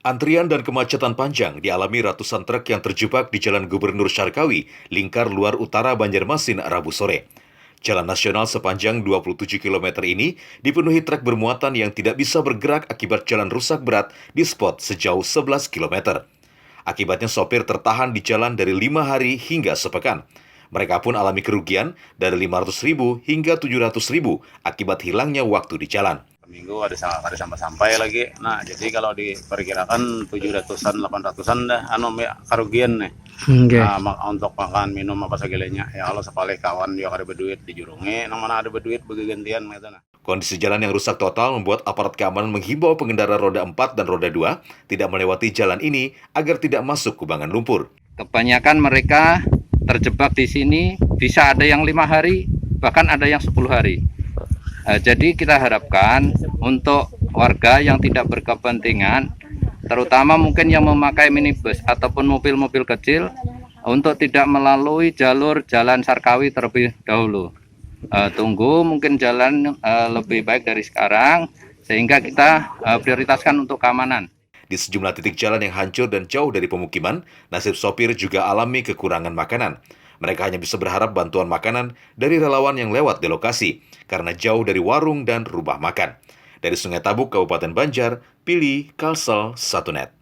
Antrian dan kemacetan panjang dialami ratusan truk yang terjebak di Jalan Gubernur Syarkawi, Lingkar Luar Utara Banjarmasin, Rabu sore. Jalan nasional sepanjang 27 km ini dipenuhi truk bermuatan yang tidak bisa bergerak akibat jalan rusak berat di spot sejauh 11 km. Akibatnya sopir tertahan di jalan dari 5 hari hingga sepekan. Mereka pun alami kerugian dari 500.000 hingga 700.000 akibat hilangnya waktu di jalan. Minggu ada sampai lagi. Nah, jadi kalau diperkirakan 700-an, 800-an dah kerugian nih. Okay. Nah, untuk makan, minum apa segalanya. Ya kalau sepalik kawan dia ada berduit di jurunge, nang mana ada berduit bagi gantian gitu nah. Kondisi jalan yang rusak total membuat aparat keamanan menghimbau pengendara roda 4 dan roda 2 tidak melewati jalan ini agar tidak masuk kubangan lumpur. Kebanyakan mereka terjebak di sini, bisa ada yang 5 hari, bahkan ada yang 10 hari. Jadi kita harapkan untuk warga yang tidak berkepentingan, terutama mungkin yang memakai minibus ataupun mobil-mobil kecil, untuk tidak melalui jalur Jalan Syarkawi terlebih dahulu. Tunggu mungkin jalan lebih baik dari sekarang, sehingga kita prioritaskan untuk keamanan. Di sejumlah titik jalan yang hancur dan jauh dari pemukiman, nasib sopir juga alami kekurangan makanan. Mereka hanya bisa berharap bantuan makanan dari relawan yang lewat di lokasi, karena jauh dari warung dan rumah makan. Dari Sungai Tabuk, Kabupaten Banjar, Pili, Kalsel, 1net.